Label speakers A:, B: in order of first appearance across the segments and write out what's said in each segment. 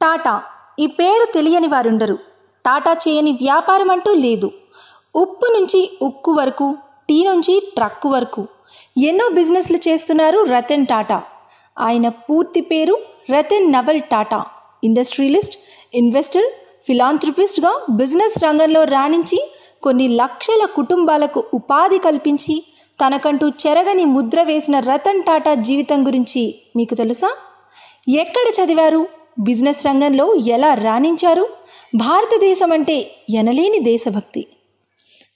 A: టాటా ఈ పేరు తెలియని వారుండరు. టాటా చేయని వ్యాపారం అంటూ లేదు. ఉప్పు నుంచి ఉక్కు వరకు, టీ నుంచి ట్రక్కు వరకు ఎన్నో బిజినెస్లు చేస్తున్నారు రతన్ టాటా. ఆయన పూర్తి పేరు రతన్ నవల్ టాటా. ఇండస్ట్రియలిస్ట్, ఇన్వెస్టర్, ఫిలాంథ్రపిస్ట్గా బిజినెస్ రంగంలో రాణించి కొన్ని లక్షల కుటుంబాలకు ఉపాధి కల్పించి తనకంటూ చెరగని ముద్ర వేసిన రతన్ టాటా జీవితం గురించి మీకు తెలుసా? ఎక్కడ చదివారు? బిజినెస్ రంగంలో ఎలా రాణించారు? భారతదేశం అంటే ఎనలేని దేశభక్తి,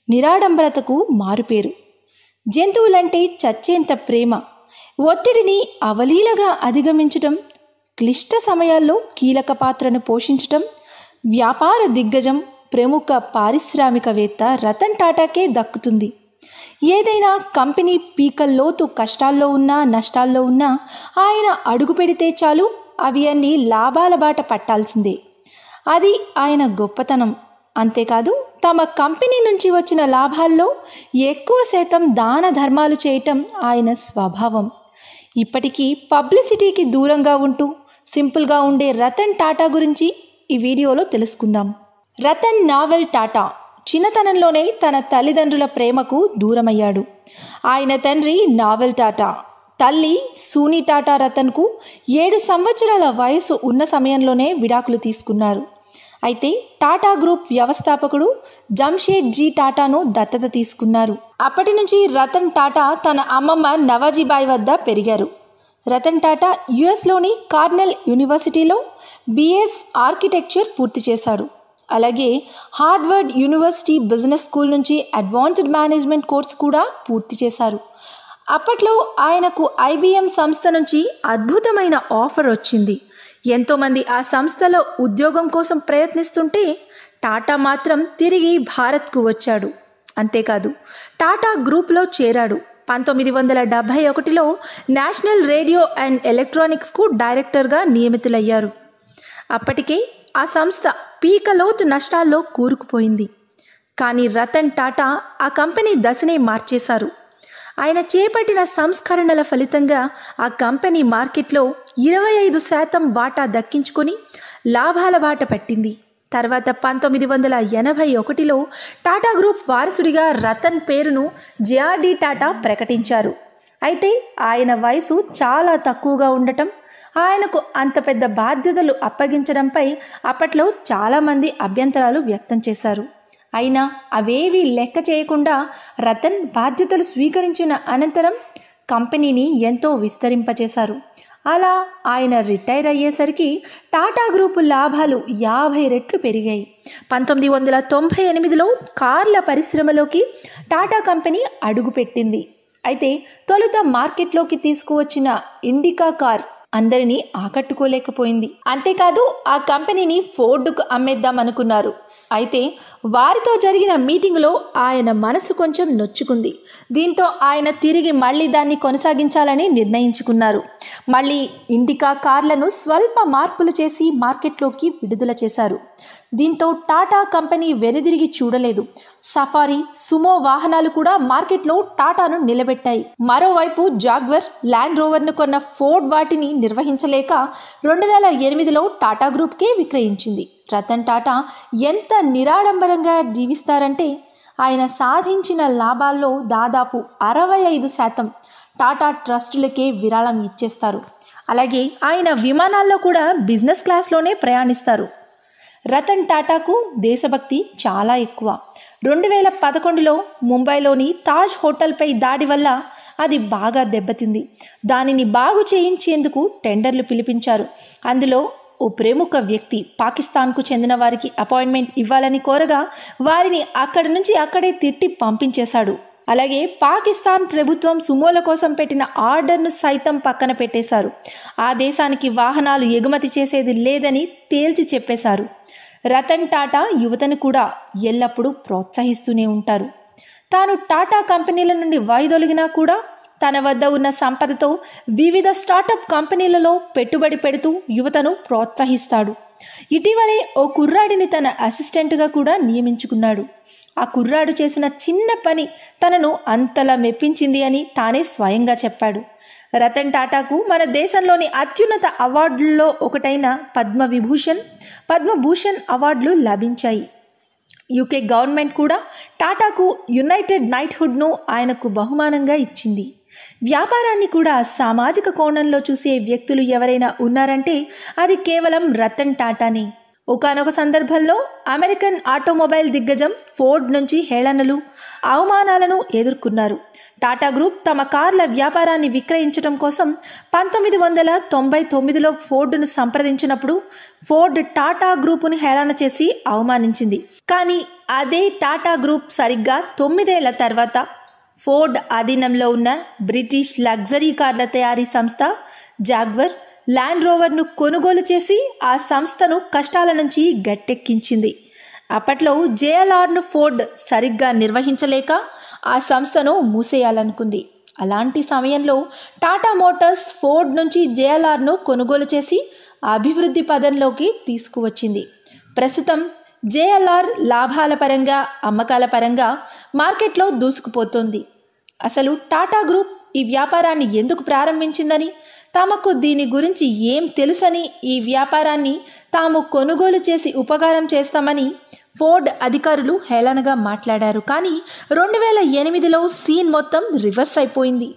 A: నిరాడంబరతకు మారుపేరు, జంతువులంటే చచ్చేంత ప్రేమ, ఒత్తిడిని అవలీలగా అధిగమించటం, క్లిష్ట సమయాల్లో కీలక పాత్రను పోషించటం, వ్యాపార దిగ్గజం, ప్రముఖ పారిశ్రామికవేత్త రతన్ టాటాకే దక్కుతుంది. ఏదైనా కంపెనీ పీకల్లోతు కష్టాల్లో ఉన్నా నష్టాల్లో ఉన్నా ఆయన అడుగు పెడితే చాలు అవి అన్నీ లాభాల బాట పట్టాల్సిందే. అది ఆయన గొప్పతనం. అంతేకాదు తమ కంపెనీ నుంచి వచ్చిన లాభాల్లో ఎక్కువ శాతం దాన ధర్మాలు చేయటం ఆయన స్వభావం. ఇప్పటికీ పబ్లిసిటీకి దూరంగా ఉంటూ సింపుల్గా ఉండే రతన్ టాటా గురించి ఈ వీడియోలో తెలుసుకుందాం. రతన్ నావల్ టాటా చిన్నతనంలోనే తన తల్లిదండ్రుల ప్రేమకు దూరమయ్యాడు. ఆయన తండ్రి నావల్ టాటా, తల్లి సూని టాటా రతన్కు 7 సంవత్సరాల వయసు ఉన్న సమయంలోనే విడాకులు తీసుకున్నారు. అయితే టాటా గ్రూప్ వ్యవస్థాపకుడు జంషెడ్జీ టాటాను దత్తత తీసుకున్నారు. అప్పటి నుంచి రతన్ టాటా తన అమ్మమ్మ నవాజీబాయి వద్ద పెరిగారు. రతన్ టాటా యుఎస్లోని కార్నెల్ యూనివర్సిటీలో బిఎస్ ఆర్కిటెక్చర్ పూర్తి చేశాడు. అలాగే హార్వర్డ్ యూనివర్సిటీ బిజినెస్ స్కూల్ నుంచి అడ్వాన్స్డ్ మేనేజ్మెంట్ కోర్సు కూడా పూర్తి చేశారు. అప్పట్లో ఆయనకు ఐబిఎం సంస్థ నుంచి అద్భుతమైన ఆఫర్ వచ్చింది. ఎంతోమంది ఆ సంస్థలో ఉద్యోగం కోసం ప్రయత్నిస్తుంటే టాటా మాత్రం తిరిగి భారత్కు వచ్చాడు. అంతేకాదు టాటా గ్రూప్లో చేరాడు. 1971లో నేషనల్ రేడియో అండ్ ఎలక్ట్రానిక్స్కు డైరెక్టర్గా నియమితులయ్యారు. అప్పటికే ఆ సంస్థ పీకలోతు నష్టాల్లో కూరుకుపోయింది. కానీ రతన్ టాటా ఆ కంపెనీ దశనే మార్చేశారు. ఆయన చేపట్టిన సంస్కరణల ఫలితంగా ఆ కంపెనీ మార్కెట్లో 25% వాటా దక్కించుకొని లాభాల బాట పట్టింది. తర్వాత 1981లో టాటా గ్రూప్ వారసుడిగా రతన్ పేరును జేఆర్డీ టాటా ప్రకటించారు. అయితే ఆయన వయసు చాలా తక్కువగా ఉండటం, ఆయనకు అంత పెద్ద బాధ్యతలు అప్పగించడంపై అప్పట్లో చాలామంది అభ్యంతరాలు వ్యక్తం చేశారు. అయినా అవేవీ లెక్క చేయకుండా రతన్ బాధ్యతలు స్వీకరించిన అనంతరం కంపెనీని ఎంతో విస్తరింపచేశారు. అలా ఆయన రిటైర్ అయ్యేసరికి టాటా గ్రూపు లాభాలు 50 రెట్లు పెరిగాయి. 1998లో కార్ల పరిశ్రమలోకి టాటా కంపెనీ అడుగుపెట్టింది. అయితే తొలుత మార్కెట్లోకి తీసుకువచ్చిన ఇండికా కార్ అందరినీ ఆకట్టుకోలేకపోయింది. అంతేకాదు ఆ కంపెనీని ఫోర్డుకు అమ్మేద్దామనుకున్నారు. అయితే వారితో జరిగిన మీటింగులో ఆయన మనసు కొంచెం నొచ్చుకుంది. దీంతో ఆయన తిరిగి మళ్ళీ దాన్ని కొనసాగించాలని నిర్ణయించుకున్నారు. మళ్ళీ ఇండికా కార్లను స్వల్ప మార్పులు చేసి మార్కెట్లోకి విడుదల చేశారు. దీంతో టాటా కంపెనీ వెనుదిరిగి చూడలేదు. సఫారీ, సుమో వాహనాలు కూడా మార్కెట్లో టాటాను నిలబెట్టాయి. మరోవైపు జాగ్వర్, ల్యాండ్ రోవర్ను కొన్న ఫోర్డ్ వాటిని నిర్వహించలేక 2008లో టాటా గ్రూప్కే విక్రయించింది. రతన్ టాటా ఎంత నిరాడంబరంగా జీవిస్తారంటే ఆయన సాధించిన లాభాల్లో దాదాపు 65% టాటా ట్రస్టులకే విరాళం ఇచ్చేస్తారు. అలాగే ఆయన విమానాల్లో కూడా బిజినెస్ క్లాస్లోనే ప్రయాణిస్తారు. రతన్ టాటాకు దేశభక్తి చాలా ఎక్కువ. 2011లో ముంబైలోని తాజ్ హోటల్పై దాడి వల్ల అది బాగా దెబ్బతింది. దానిని బాగు చేయించేందుకు టెండర్లు పిలిపించారు. అందులో ఓ ప్రముఖ వ్యక్తి పాకిస్తాన్కు చెందిన వారికి అపాయింట్మెంట్ ఇవ్వాలని కోరగా వారిని అక్కడి నుంచి అక్కడే తిట్టి పంపించేశాడు. అలాగే పాకిస్తాన్ ప్రభుత్వం సుమోల కోసం పెట్టిన ఆర్డర్ను సైతం పక్కన పెట్టేశారు. ఆ దేశానికి వాహనాలు ఎగుమతి చేసేది లేదని తేల్చి చెప్పేశారు. రతన్ టాటా యువతను కూడా ఎల్లప్పుడూ ప్రోత్సహిస్తూనే ఉంటారు. తాను టాటా కంపెనీల నుండి వైదొలిగినా కూడా తన వద్ద ఉన్న సంపదతో వివిధ స్టార్టప్ కంపెనీలలో పెట్టుబడి పెడుతూ యువతను ప్రోత్సహిస్తాడు. ఇటీవలే ఓ కుర్రాడిని తన అసిస్టెంట్గా కూడా నియమించుకున్నాడు. ఆ కుర్రాడు చేసిన చిన్న పని తనను అంతలా మెప్పించింది అని తానే స్వయంగా చెప్పాడు. రతన్ టాటాకు మన దేశంలోని అత్యున్నత అవార్డుల్లో ఒకటైన పద్మభూషణ్ అవార్డులు లభించాయి. యూకే గవర్నమెంట్ కూడా టాటాకు యునైటెడ్ నైట్హుడ్ను ఆయనకు బహుమానంగా ఇచ్చింది. వ్యాపారాన్ని కూడా సామాజిక కోణంలో చూసే వ్యక్తులు ఎవరైనా ఉన్నారంటే అది కేవలం రతన్ టాటానే. ఒకానొక సందర్భంలో అమెరికన్ ఆటోమొబైల్ దిగ్గజం ఫోర్డ్ నుంచి హేళనలు, అవమానాలను ఎదుర్కొన్నారు. టాటా గ్రూప్ తమ కార్ల వ్యాపారాన్ని విక్రయించడం కోసం 1999లో ఫోర్డును సంప్రదించినప్పుడు ఫోర్డ్ టాటా గ్రూపును హేళన చేసి అవమానించింది. కానీ అదే టాటా గ్రూప్ సరిగ్గా 9 ఏళ్ల తర్వాత ఫోర్డ్ ఆధీనంలో ఉన్న బ్రిటిష్ లగ్జరీ కార్ల తయారీ సంస్థ జాగ్వర్ ల్యాండ్ రోవర్ను కొనుగోలు చేసి ఆ సంస్థను కష్టాల నుంచి గట్టెక్కించింది. అప్పట్లో జేఎల్ఆర్ను ఫోర్డ్ సరిగ్గా నిర్వహించలేక ఆ సంస్థను మూసేయాలనుకుంది. అలాంటి సమయంలో టాటా మోటార్స్ ఫోర్డ్ నుంచి జేఎల్ఆర్ను కొనుగోలు చేసి అభివృద్ధి పదంలోకి తీసుకువచ్చింది. ప్రస్తుతం జేఎల్ఆర్ లాభాల పరంగా, అమ్మకాల పరంగా మార్కెట్లో దూసుకుపోతోంది. అసలు టాటా గ్రూప్ ఈ వ్యాపారాన్ని ఎందుకు ప్రారంభించిందని, తమకు దీని గురించి ఏం తెలుసని, ఈ వ్యాపారాన్ని తాము కొనుగోలు చేసి ఉపకారం చేస్తామని ఫోర్డ్ అధికారులు హేళనగా మాట్లాడారు. కానీ 2008లో సీన్ మొత్తం రివర్స్ అయిపోయింది.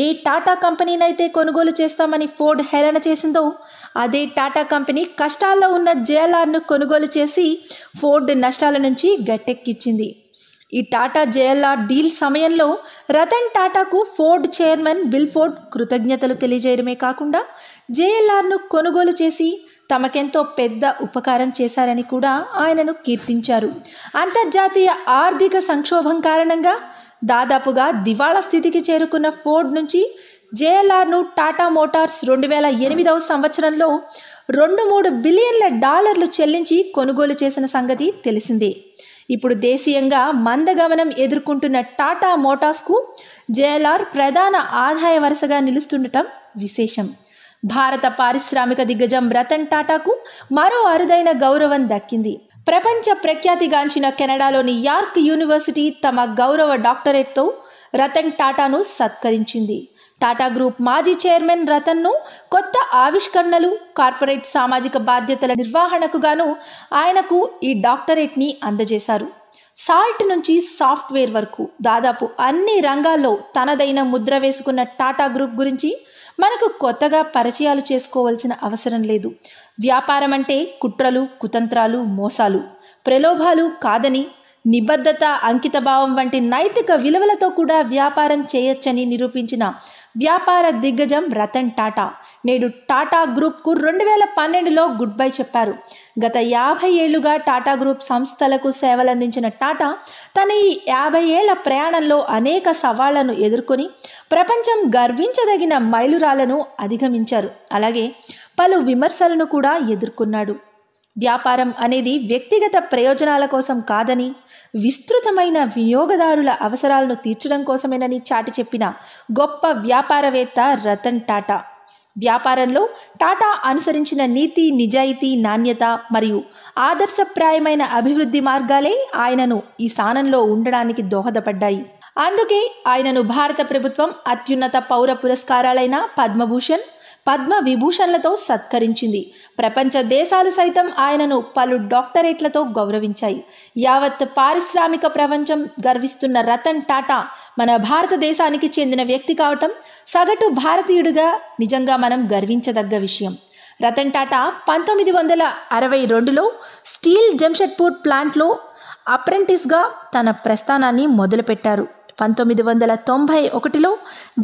A: ఏ టాటా కంపెనీనైతే కొనుగోలు చేస్తామని ఫోర్డ్ హేళన చేసిందో అదే టాటా కంపెనీ కష్టాల్లో ఉన్న జేఎల్ఆర్ను కొనుగోలు చేసి ఫోర్డ్ నష్టాల నుంచి గట్టెక్కించింది. ఈ టాటా జేఎల్ఆర్ డీల్ సమయంలో రతన్ టాటాకు ఫోర్డ్ చైర్మన్ బిల్ ఫోర్డ్ కృతజ్ఞతలు తెలియజేయడమే కాకుండా జేఎల్ఆర్ను కొనుగోలు చేసి తమకెంతో పెద్ద ఉపకారం చేశారని కూడా ఆయనను కీర్తించారు. అంతర్జాతీయ ఆర్థిక సంక్షోభం కారణంగా దాదాపుగా దివాళా స్థితికి చేరుకున్న ఫోర్డ్ నుంచి జేఎల్ఆర్ను టాటా మోటార్స్ 2008వ సంవత్సరంలో $2-3 బిలియన్ల చెల్లించి కొనుగోలు చేసిన సంగతి తెలిసిందే. ఇప్పుడు దేశీయంగా మందగమనం ఎదుర్కొంటున్న టాటా మోటార్స్కు జేఎల్ఆర్ ప్రధాన ఆదాయ వరుసగా నిలుస్తుండటం విశేషం. భారత పారిశ్రామిక దిగ్గజం రతన్ టాటాకు మరో అరుదైన గౌరవం దక్కింది. ప్రపంచ ప్రఖ్యాతిగాంచిన కెనడాలోని యార్క్ యూనివర్సిటీ తమ గౌరవ డాక్టరేట్తో రతన్ టాటాను సత్కరించింది. టాటా గ్రూప్ మాజీ చైర్మన్ రతన్ను కొత్త ఆవిష్కరణలు, కార్పొరేట్ సామాజిక బాధ్యతల నిర్వహణకు గాను ఆయనకు ఈ డాక్టరేట్ని అందజేశారు. సాల్ట్ నుంచి సాఫ్ట్వేర్ వరకు దాదాపు అన్ని రంగాల్లో తనదైన ముద్ర వేసుకున్న టాటా గ్రూప్ గురించి మనకు కొత్తగా పరిచయాలు చేసుకోవాల్సిన అవసరం లేదు. వ్యాపారం అంటే కుట్రలు, కుతంత్రాలు, మోసాలు, ప్రలోభాలు కాదని, నిబద్ధత, అంకితభావం వంటి నైతిక విలువలతో కూడా వ్యాపారం చేయొచ్చని నిరూపించిన వ్యాపార దిగ్గజం రతన్ టాటా నేడు టాటా గ్రూప్కు 2012లో గుడ్ బై చెప్పారు. గత 50 ఏళ్లుగా టాటా గ్రూప్ సంస్థలకు సేవలందించిన టాటా తన ఈ 50 ఏళ్ల ప్రయాణంలో అనేక సవాళ్లను ఎదుర్కొని ప్రపంచం గర్వించదగిన మైలురాళ్లను అధిగమించారు. అలాగే పలు విమర్శలను కూడా ఎదుర్కొన్నాడు. వ్యాపారం అనేది వ్యక్తిగత ప్రయోజనాల కోసం కాదని, విస్తృతమైన వినియోగదారుల అవసరాలను తీర్చడం కోసమేనని చాటి చెప్పిన గొప్ప వ్యాపారవేత్త రతన్ టాటా. వ్యాపారంలో టాటా అనుసరించిన నీతి, నిజాయితీ, నాణ్యత మరియు ఆదర్శప్రాయమైన అభివృద్ధి మార్గాలే ఆయనను ఈ స్థానంలో ఉండడానికి దోహదపడ్డాయి. అందుకే ఆయనను భారత ప్రభుత్వం అత్యున్నత పౌర పురస్కారాలైన పద్మభూషణ్, పద్మవిభూషణ్లతో సత్కరించింది. ప్రపంచ దేశాలు సైతం ఆయనను పలు డాక్టరేట్లతో గౌరవించాయి. యావత్ పారిశ్రామిక ప్రపంచం గర్విస్తున్న రతన్ టాటా మన భారతదేశానికి చెందిన వ్యక్తి కావటం సగటు భారతీయుడిగా నిజంగా మనం గర్వించదగ్గ విషయం. రతన్ టాటా 1962లో స్టీల్ జంషెడ్పూర్ ప్లాంట్లో అప్రెంటిస్గా తన ప్రస్థానాన్ని మొదలుపెట్టారు. 1991లో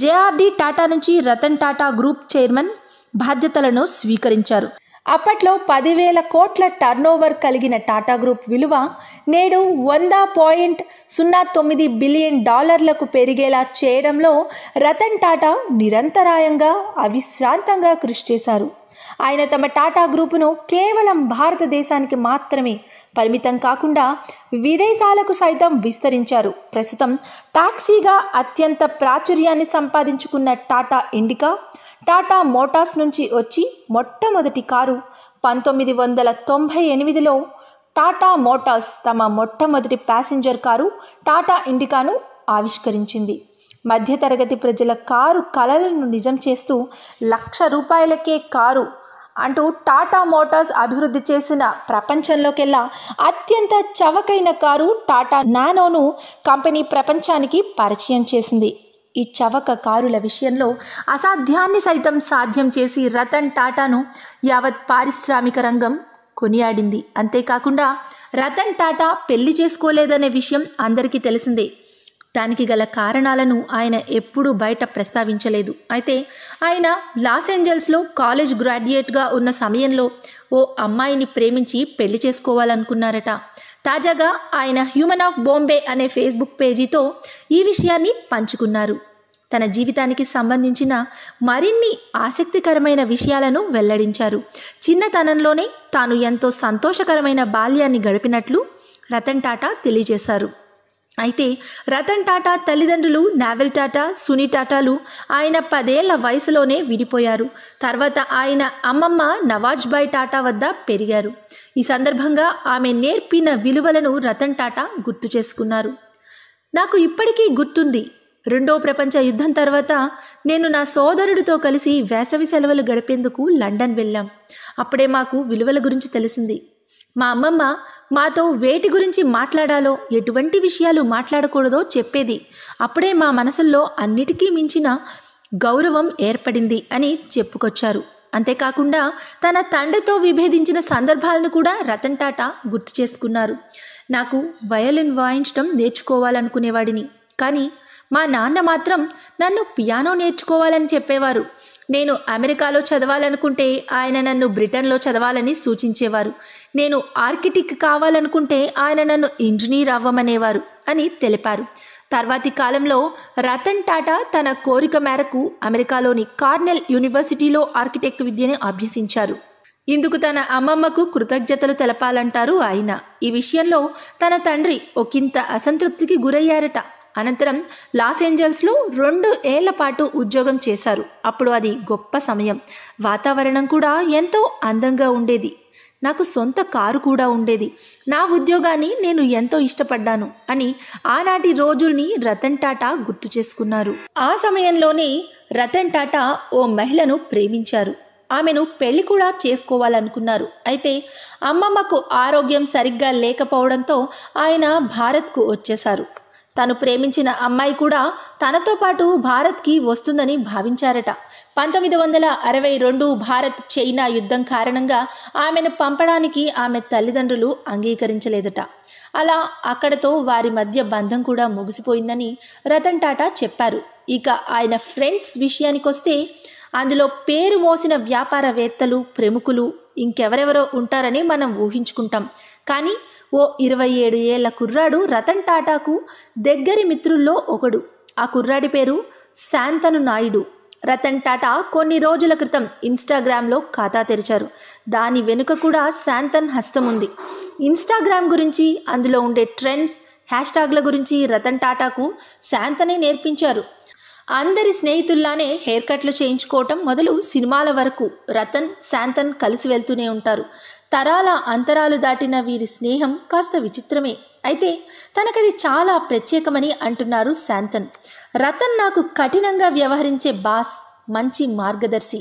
A: జేఆర్డీ టాటా నుంచి రతన్ టాటా గ్రూప్ చైర్మన్ బాధ్యతలను స్వీకరించారు. అప్పట్లో 10,000 కోట్ల టర్నోవర్ కలిగిన టాటా గ్రూప్ విలువ నేడు $100.09 బిలియన్ పెరిగేలా చేయడంలో రతన్ టాటా నిరంతరాయంగా, అవిశ్రాంతంగా కృషి చేశారు. ఆయన తమ టాటా గ్రూపును కేవలం భారతదేశానికి మాత్రమే పరిమితం కాకుండా విదేశాలకు సైతం విస్తరించారు. ప్రస్తుతం టాక్సీగా అత్యంత ప్రాచుర్యాన్ని సంపాదించుకున్న టాటా ఇండికా టాటా మోటార్స్ నుంచి వచ్చి మొట్టమొదటి కారు 1998లో టాటా మోటార్స్ తమ మొట్టమొదటి ప్యాసింజర్ కారు టాటా ఇండికాను ఆవిష్కరించింది. మధ్యతరగతి ప్రజల కారు కలలను నిజం చేస్తూ ₹1,00,000కే కారు అంటూ టాటా మోటార్స్ అభివృద్ధి చేసిన ప్రపంచంలోకెల్లా అత్యంత చవకైన కారు టాటా నానోను కంపెనీ ప్రపంచానికి పరిచయం చేసింది. ఈ చవక కారుల విషయంలో అసాధ్యాన్ని సైతం సాధ్యం చేసి రతన్ టాటాను యావత్ పారిశ్రామిక రంగం కొనియాడింది. అంతేకాకుండా రతన్ టాటా పెళ్లి చేసుకోలేదనే విషయం అందరికీ తెలిసిందే. దానికి గల కారణాలను ఆయన ఎప్పుడూ బయట ప్రస్తావించలేదు. అయితే ఆయన లాస్ ఏంజల్స్లో కాలేజ్ గ్రాడ్యుయేట్గా ఉన్న సమయంలో ఓ అమ్మాయిని ప్రేమించి పెళ్లి చేసుకోవాలనుకున్నారట. తాజాగా ఆయన హ్యూమన్ ఆఫ్ బాంబే అనే ఫేస్బుక్ పేజీతో ఈ విషయాన్ని పంచుకున్నారు. తన జీవితానికి సంబంధించిన మరిన్ని ఆసక్తికరమైన విషయాలను వెల్లడించారు. చిన్నతనంలోనే తాను ఎంతో సంతోషకరమైన బాల్యాన్ని గడిపినట్లు రతన్ టాటా తెలియజేశారు. అయితే రతన్ టాటా తల్లిదండ్రులు నావెల్ టాటా, సునీ టాటాలు ఆయన 10 ఏళ్ల వయసులోనే విడిపోయారు. తర్వాత ఆయన అమ్మమ్మ నవాజ్బాయ్ టాటా వద్ద పెరిగారు. ఈ సందర్భంగా ఆమె నేర్పిన విలువలను రతన్ టాటా గుర్తు చేసుకున్నారు. నాకు ఇప్పటికీ గుర్తుంది, 2వ ప్రపంచ యుద్ధం తర్వాత నేను నా సోదరుడితో కలిసి వేసవి సెలవులు గడిపేందుకు లండన్ వెళ్ళాం. అప్పుడే మాకు విలువల గురించి తెలిసింది. మా అమ్మమ్మ మాతో వేటి గురించి మాట్లాడాలో, ఎటువంటి విషయాలు మాట్లాడకూడదో చెప్పేది. అప్పుడే మా మనసుల్లో అన్నిటికీ మించిన గౌరవం ఏర్పడింది అని చెప్పుకొచ్చారు. అంతేకాకుండా తన తండ్రితో విభేదించిన సందర్భాలను కూడా రతన్ టాటా గుర్తు చేసుకున్నారు. నాకు వయలిన్ వాయించడం నేర్చుకోవాలనుకునేవాడిని, కానీ మా నాన్న మాత్రం నన్ను పియానో నేర్చుకోవాలని చెప్పేవారు. నేను అమెరికాలో చదవాలనుకుంటే ఆయన నన్ను బ్రిటన్లో చదవాలని సూచించేవారు. నేను ఆర్కిటెక్ట్ కావాలనుకుంటే ఆయన నన్ను ఇంజనీర్ అవ్వమనేవారు అని తెలిపారు. తర్వాతి కాలంలో రతన్ టాటా తన కోరిక మేరకు అమెరికాలోని కార్నెల్ యూనివర్సిటీలో ఆర్కిటెక్ట్ విద్యను అభ్యసించారు. ఇందుకు తన అమ్మమ్మకు కృతజ్ఞతలు తెలపాలంటారు ఆయన. ఈ విషయంలో తన తండ్రి ఒకంత అసంతృప్తికి గురయ్యారట. అనంతరం లాస్ ఏంజల్స్లో 2 ఏళ్ల పాటు ఉద్యోగం చేశారు. అప్పుడు అది గొప్ప సమయం. వాతావరణం కూడా ఎంతో అందంగా ఉండేది. నాకు సొంత కారు కూడా ఉండేది. నా ఉద్యోగాన్ని నేను ఎంతో ఇష్టపడ్డాను అని ఆనాటి రోజుల్ని రతన్ టాటా గుర్తు చేసుకున్నారు. ఆ సమయంలోనే రతన్ టాటా ఓ మహిళను ప్రేమించారు. ఆమెను పెళ్లి కూడా చేసుకోవాలనుకున్నారు. అయితే అమ్మమ్మకు ఆరోగ్యం సరిగ్గా లేకపోవడంతో ఆయన భారత్కు వచ్చేశారు. తను ప్రేమించిన అమ్మాయి కూడా తనతో పాటు భారత్కి వస్తుందని భావించారట. 1962 భారత్ చైనా యుద్ధం కారణంగా ఆమెను పంపడానికి ఆమె తల్లిదండ్రులు అంగీకరించలేదట. అలా అక్కడతో వారి మధ్య బంధం కూడా ముగిసిపోయిందని రతన్ టాటా చెప్పారు. ఇక ఆయన ఫ్రెండ్స్ విషయానికొస్తే అందులో పేరు మోసిన వ్యాపారవేత్తలు, ప్రముఖులు ఇంకెవరెవరో ఉంటారని మనం ఊహించుకుంటాం. కానీ ఓ 27 ఏళ్ల కుర్రాడు రతన్ టాటాకు దగ్గరి మిత్రుల్లో ఒకడు. ఆ కుర్రాడి పేరు శాంతను నాయుడు. రతన్ టాటా కొన్ని రోజుల క్రితం ఇన్స్టాగ్రామ్లో ఖాతా తెరిచారు. దాని వెనుక కూడా శాంతన్ హస్తం ఉంది. ఇన్స్టాగ్రామ్ గురించి, అందులో ఉండే ట్రెండ్స్, హ్యాష్ట్యాగ్ల గురించి రతన్ టాటాకు శాంతనే నేర్పించారు. అందరి స్నేహితుల్లానే హెయిర్ కట్లు చేయించుకోవటం మొదలు సినిమాల వరకు రతన్, శాంతన్ కలిసి వెళ్తూనే ఉంటారు. తరాల అంతరాలు దాటిన వీరి స్నేహం కాస్త విచిత్రమే. అయితే తనకది చాలా ప్రత్యేకమని అంటున్నారు శాంతన్. రతన్ నాకు కఠినంగా వ్యవహరించే బాస్, మంచి మార్గదర్శి,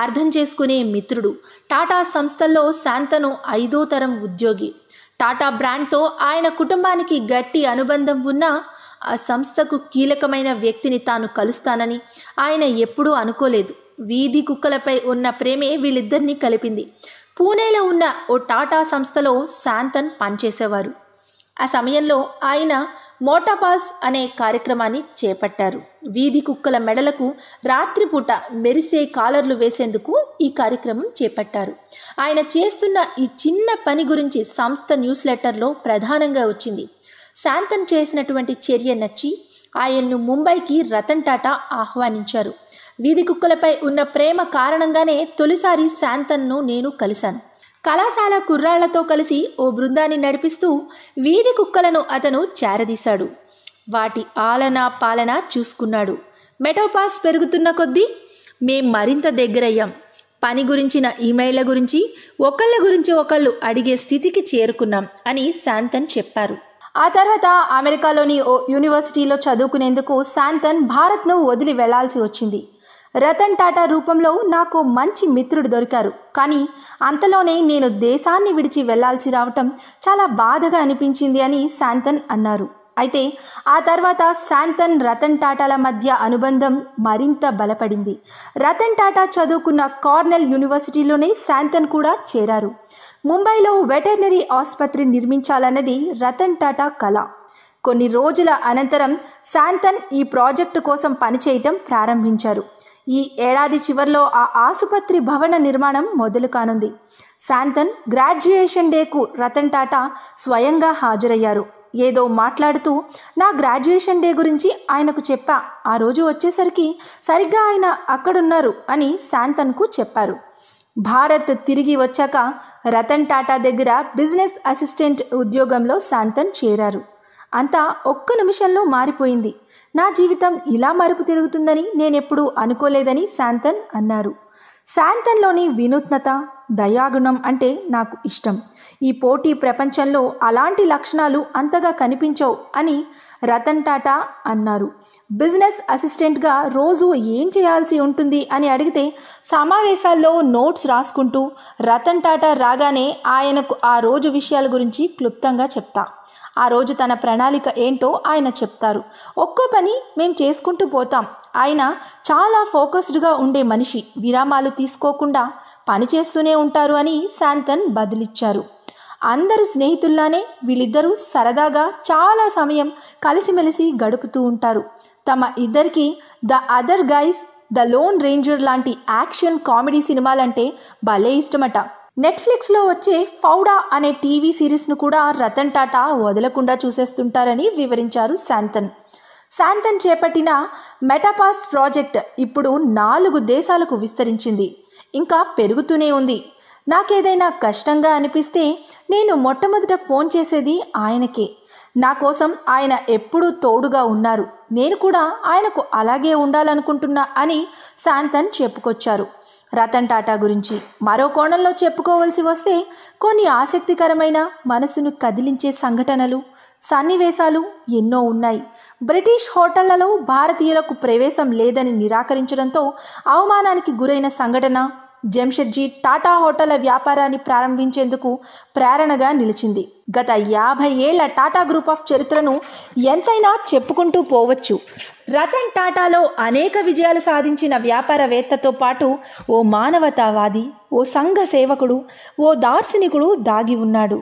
A: అర్థం చేసుకునే మిత్రుడు. టాటా సంస్థల్లో శాంతను 5వ తరం ఉద్యోగి. టాటా బ్రాండ్తో ఆయన కుటుంబానికి గట్టి అనుబంధం ఉన్నా ఆ సంస్థకు కీలకమైన వ్యక్తిని తాను కలుస్తానని ఆయన ఎప్పుడూ అనుకోలేదు. వీధి కుక్కలపై ఉన్న ప్రేమే వీళ్ళిద్దరినీ కలిపింది. పూణేలో ఉన్న ఓ టాటా సంస్థలో శాంతన్ పనిచేసేవారు. ఆ సమయంలో ఆయన మోటాపాస్ అనే కార్యక్రమాన్ని చేపట్టారు. వీధి కుక్కల మెడలకు రాత్రిపూట మెరిసే కాలర్లు వేసేందుకు ఈ కార్యక్రమం చేపట్టారు. ఆయన చేస్తున్న ఈ చిన్న పని గురించి సంస్థ న్యూస్ లెటర్లో ప్రధానంగా వచ్చింది. శాంతన్ చేసినటువంటి చర్య నచ్చి ఆయన్ను ముంబైకి రతన్ టాటా ఆహ్వానించారు. వీధి కుక్కలపై ఉన్న ప్రేమ కారణంగానే తొలిసారి శాంతన్ను నేను కలిశాను. కళాశాల కుర్రాళ్లతో కలిసి ఓ బృందాన్ని నడిపిస్తూ వీధి కుక్కలను అతను చేరదీశాడు. వాటి ఆలన పాలన చూసుకున్నాడు. మెటోపాస్ పెరుగుతున్న కొద్దీ మేం మరింత దగ్గరయ్యాం. పని గురించిన ఈమెయిళ్ల గురించి ఒకళ్ళ గురించి ఒకళ్ళు అడిగే స్థితికి చేరుకున్నాం అని శాంతన్ చెప్పారు. ఆ తర్వాత అమెరికాలోని ఓ యూనివర్సిటీలో చదువుకునేందుకు శాంతన్ భారత్ను వదిలి వెళ్లాల్సి వచ్చింది. రతన్ టాటా రూపంలో నాకు మంచి మిత్రుడు దొరికారు. కానీ అంతలోనే నేను దేశాన్ని విడిచి వెళ్లాల్సి రావటం చాలా బాధగా అనిపించింది అని శాంతన్ అన్నారు. అయితే ఆ తర్వాత శాంతన్ రతన్ టాటాల మధ్య అనుబంధం మరింత బలపడింది. రతన్ టాటా చదువుకున్న కార్నెల్ యూనివర్సిటీలోనే శాంతన్ కూడా చేరారు. ముంబైలో వెటర్నరీ ఆసుపత్రి నిర్మించాలన్నది రతన్ టాటా కల. కొన్ని రోజుల అనంతరం శాంతన్ ఈ ప్రాజెక్టు కోసం పనిచేయటం ప్రారంభించారు. ఈ ఏడాది చివరిలో ఆ ఆసుపత్రి భవన నిర్మాణం మొదలు కానుంది. శాంతన్ గ్రాడ్యుయేషన్ డేకు రతన్ టాటా స్వయంగా హాజరయ్యారు. ఏదో మాట్లాడుతూ నా గ్రాడ్యుయేషన్ డే గురించి ఆయనకు చెప్పా. ఆ రోజు వచ్చేసరికి సరిగ్గా ఆయన అక్కడున్నారు అని శాంతన్కు చెప్పారు. భారత్ తిరిగి వచ్చాక రతన్ టాటా దగ్గర బిజినెస్ అసిస్టెంట్ ఉద్యోగంలో శాంతన్ చేరారు. అంతా ఒక్క నిమిషంలో మారిపోయింది. నా జీవితం ఇలా మరుపు తిరుగుతుందని నేనెప్పుడూ అనుకోలేదని శాంతన్ అన్నారు. శాంతన్లోని వినూత్నత, దయాగుణం అంటే నాకు ఇష్టం. ఈ పోటీ ప్రపంచంలో అలాంటి లక్షణాలు అంతగా కనిపించవు అని రతన్ టాటా అన్నారు. బిజినెస్ అసిస్టెంట్గా రోజు ఏం చేయాల్సి ఉంటుంది అని అడిగితే సమావేశాల్లో నోట్స్ రాసుకుంటూ రతన్ టాటా రాగానే ఆయనకు ఆ రోజు విషయాల గురించి క్లుప్తంగా చెప్తా. ఆ రోజు తన ప్రణాళిక ఏంటో ఆయన చెప్తారు. ఒక్కో పని మేము చేసుకుంటూ పోతాం. ఆయన చాలా ఫోకస్డ్గా ఉండే మనిషి, విరామాలు తీసుకోకుండా పని చేస్తూనే ఉంటారు అని శాంతన్ బదులిచ్చారు. అందరూ స్నేహితుల్లానే వీళ్ళిద్దరూ సరదాగా చాలా సమయం కలిసిమెలిసి గడుపుతూ ఉంటారు. తమ ఇద్దరికి the other guys, the loan ranger లాంటి యాక్షన్ కామెడీ సినిమాలంటే భలే ఇష్టమట. నెట్ఫ్లిక్స్లో వచ్చే ఫౌడా అనే టీవీ సిరీస్ను కూడా రతన్ టాటా వదలకుండా చూసేస్తుంటారని వివరించారు శాంతన్. శాంతన్ చేపట్టిన మెటాపాస్ ప్రాజెక్ట్ ఇప్పుడు 4 దేశాలకు విస్తరించింది. ఇంకా పెరుగుతూనే ఉంది. నాకేదైనా కష్టంగా అనిపిస్తే నేను మొట్టమొదట ఫోన్ చేసేది ఆయనకే. నా కోసం ఆయన ఎప్పుడూ తోడుగా ఉన్నారు. నేను కూడా ఆయనకు అలాగే ఉండాలనుకుంటున్నా అని శాంతన్ చెప్పుకొచ్చారు. రతన్ టాటా గురించి మరో కోణంలో చెప్పుకోవాల్సి వస్తే కొన్ని ఆసక్తికరమైన, మనసును కదిలించే సంఘటనలు, సన్నివేశాలు ఎన్నో ఉన్నాయి. బ్రిటిష్ హోటళ్లలో భారతీయులకు ప్రవేశం లేదని నిరాకరించడంతో అవమానానికి గురైన సంఘటన జంషెడ్జీ టాటా హోటళ్ల వ్యాపారాన్ని ప్రారంభించేందుకు ప్రేరణగా నిలిచింది. గత 50 ఏళ్ల టాటా గ్రూప్ ఆఫ్ చరిత్రను ఎంతైనా చెప్పుకుంటూ పోవచ్చు. రతన్ టాటాలో అనేక విజయాలు సాధించిన వ్యాపారవేత్తతో పాటు ఓ మానవతావాది, ఓ సంఘ సేవకుడు, ఓ దార్శనికుడు దాగి ఉన్నాడు.